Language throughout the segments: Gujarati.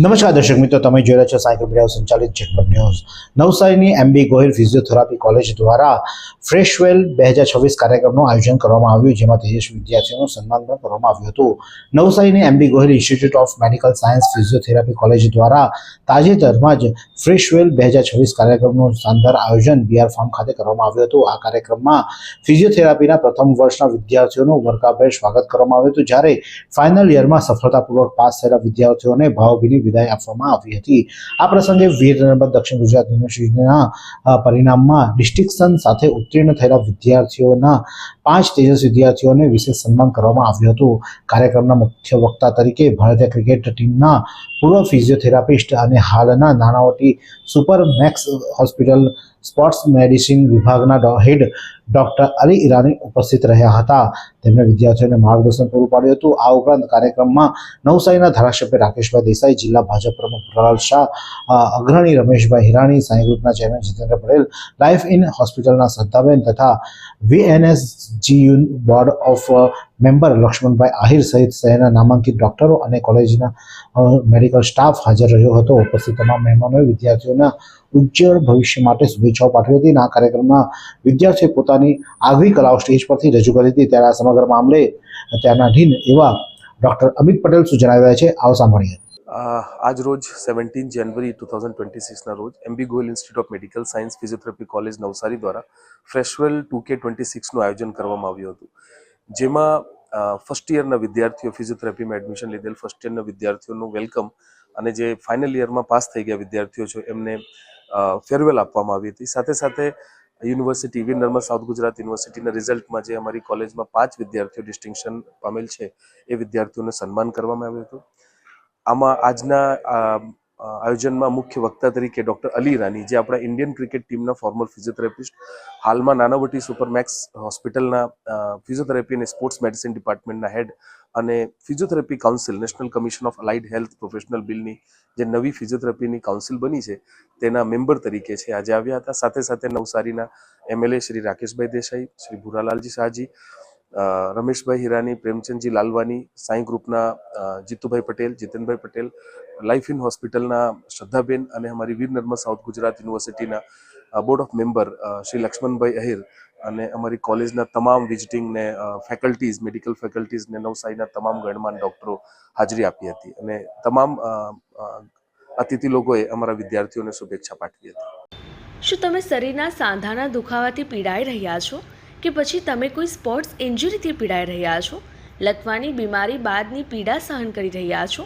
નમસ્કાર દર્શક મિત્રો, તમે જોઈ રહ્યા છો સાયકલ મીડિયા સંચાલિત ઝટપટ ન્યૂઝ. નવસારીની MB ગોહિલ ફિઝિયોથેરાપી કોલેજ દ્વારા ફ્રેશવેલ 2026 કાર્યક્રમનું આયોજન કરવામાં આવ્યું, જેમાં તેજસ્વી વિદ્યાર્થીઓનું સન્માન પણ કરવામાં આવ્યું હતું. નવસારીની MB Gohil institute of medical science physiotherapy college દ્વારા તાજેતરમાં જ ફ્રેશવેલ 2026 કાર્યક્રમનું શાનદાર આયોજન બીઆર ફાર્મ ખાતે કરવામાં આવ્યું હતું. આ કાર્યક્રમમાં ફિઝિયોથેરાપીના પ્રથમ વર્ષના વિદ્યાર્થીઓનું વર્કાભેર સ્વાગત કરવામાં આવ્યું હતું, જ્યારે ફાઇનલ યરમાં સફળતાપૂર્વક પાસ થયેલા વિદ્યાર્થીઓને ભાવભીની વિદાય આપવામાં આવી હતી. આ પ્રસંગે વીર નર્મદ દક્ષિણ ગુજરાત યુનિવર્સિટીના પરિણામમાં ડિસ્ટિંક્શન સાથે ઉત્તીર્ણ થયેલા વિદ્યાર્થીઓના 5 તેજસ્વી વિદ્યાર્થીઓને વિશેષ સન્માન કરવામાં આવ્યું હતું. કાર્યક્રમના મુખ્ય વક્તા તરીકે ભારતીય ક્રિકેટ ટીમના પૂર્વ ફિઝિયોથેરાપિસ્ટ અને હાલના Nanavati super max hospital sports medicine વિભાગના હેડ ડોક્ટર અલી ઈરાની ઉપસ્થિત રહ્યા હતા. તેમણે વિદ્યાર્થીઓને માર્ગદર્શન પૂરું પાડ્યું હતું. આ ઉપરાંત કાર્યક્રમમાં નવસારીના ધારાસભ્ય રાકેશભાઈ દેસાઈ, જિલ્લા ભાજપ પ્રમુખ પ્રહલાદ શાહ, અગ્રણી રમેશભાઈ હિરાણી, સાંઈ ગ્રુપના chairman Jitendra Patel, life in હોસ્પિટલના શ્રદ્ધાબેન તથા VNSGU board of member Laxmanbhai Ahir સહિત શહેરના નામાંકિત ડોક્ટરો અને કોલેજના મેડિકલ સ્ટાફ હાજર રહ્યો હતો. ઉપસ્થિત તમામ મહેમાનોએ વિદ્યાર્થીઓના ઉજ્જવળ ભવિષ્ય માટે શુભેચ્છાઓ પાઠવી હતી. આ કાર્યક્રમમાં વિદ્યાર્થીઓએ પોતાની આગવી કલાઓ સ્ટેજ પરથી રજૂ કરી હતી. ત્યારે આ સમગ્ર મામલે ત્યારના ડીન એવા ડોક્ટર અમિત પટેલ શું જણાવી રહ્યા છે, આવો સાંભળીએ. આજ રોજ 17 જાન્યુઆરી 2026ના રોજ MB Gohil institute of medical science physiotherapy college Navsari દ્વારા ફ્રેશવેલ 2K26નું આયોજન કરવામાં આવ્યું હતું, જેમાં ફર્સ્ટ યરના વિદ્યાર્થીઓ, ફિઝિયોથેરાપીમાં એડમિશન લીધેલ ફર્સ્ટ યરના વિદ્યાર્થીઓનું વેલકમ અને જે ફાઇનલ યરમાં પાસ થઈ ગયા વિદ્યાર્થીઓ છે એમને ફેરવેલ આપવામાં આવી હતી. સાથે સાથે યુનિવર્સિટી વીર નર્મદ સાઉથ ગુજરાત યુનિવર્સિટીના રિઝલ્ટમાં જે અમારી કોલેજમાં 5 વિદ્યાર્થીઓ ડિસ્ટિંક્શન પામેલ છે એ વિદ્યાર્થીઓને સન્માન કરવામાં આવ્યું હતું. આમાં આજના આયોજનમાં મુખ્ય વક્તા તરીકે ડોક્ટર અલી ઈરાની, જે આપણા ઇન્ડિયન ક્રિકેટ ટીમના ફોર્મર ફિઝિયોથેરાપિસ્ટ, હાલમાં નાનાવટી સુપર મેક્સ હોસ્પિટલના ફિઝિયોથેરાપી અને સ્પોર્ટ્સ મેડિસિન ડિપાર્ટમેન્ટના હેડ અને physiotherapy council, national commission of allied health professional બિલની જે નવી ફિઝિયોથેરાપીની કાઉન્સિલ બની છે તેના મેમ્બર તરીકે છે આજે આવ્યા હતા. સાથે સાથે નવસારીના MLA શ્રી રાકેશભાઈ દેસાઈ, શ્રી ભૂરાલાલજી શાહજી, રમેશભાઈ હિરાની, પ્રેમચંદજી લાલવાની, સાંઈ ગ્રુપના જીતુભાઈ પટેલ, જીતેનભાઈ પટેલ, લાઈફ ઇન હોસ્પિટલના શ્રદ્ધાબેન અને અમારી વીર નર્મદ સાઉથ ગુજરાત યુનિવર્સિટીના board of member Shri Laxmanbhai Ahir અને અમારી કોલેજના તમામ વિઝિટિંગ ને ફેકલ્ટીઝ, મેડિકલ ફેકલ્ટીઝ ને નવસારીના તમામ ગણમાન ડૉક્ટરો હાજરી આપી હતી અને તમામ અતિથિ લોકોએ અમારા વિદ્યાર્થીઓને શુભેચ્છા પાઠવી હતી. શું તમે શરીરના સાંધાના દુખાવાથી પીડાઈ રહ્યા છો કે પછી તમે કોઈ સ્પોર્ટ્સ ઇન્જરીથી પીડાઈ રહ્યા છો? લકવાની બીમારી બાદની પીડા સહન કરી રહ્યા છો?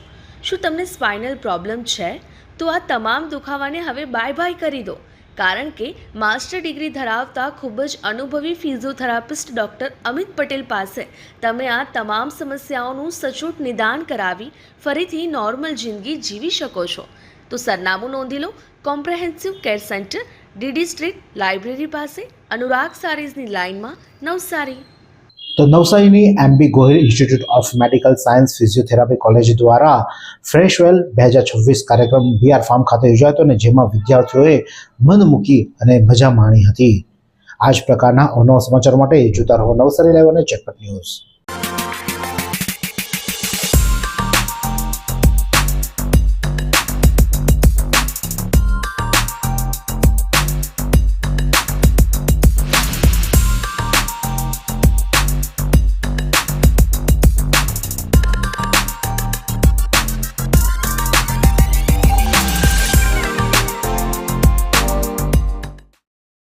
શું તમને સ્પાઇનલ પ્રોબ્લેમ છે? તો આ તમામ દુખાવાને હવે બાય બાય કરી દો, કારણ કે માસ્ટર ડિગ્રી ધરાવતા ખૂબ જ અનુભવી ફિઝિયોથેરાપિસ્ટ ડૉક્ટર અમિત પટેલ પાસે તમે આ તમામ સમસ્યાઓનું સચોટ નિદાન કરાવી ફરીથી નોર્મલ જિંદગી જીવી શકો છો. તો સરનામું નોંધી લો. Comprehensive care centre, DD street, library પાસે, અનુરાગ સારીઝની લાઇનમાં, નવસારી. તો નવસારીની MB Gohil institute of medical science physiotherapy college દ્વારા ફ્રેશવેલ 2026 કાર્યક્રમ બીઆર ફાર્મ ખાતે યોજાયો હતો, અને જેમાં વિદ્યાર્થીઓએ મન મૂકી અને મજા માણી હતી. આ જ પ્રકારના અવનવા સમાચાર માટે જોતા રહો નવસારી લાઈવ અને ઝટપટ ન્યૂઝ.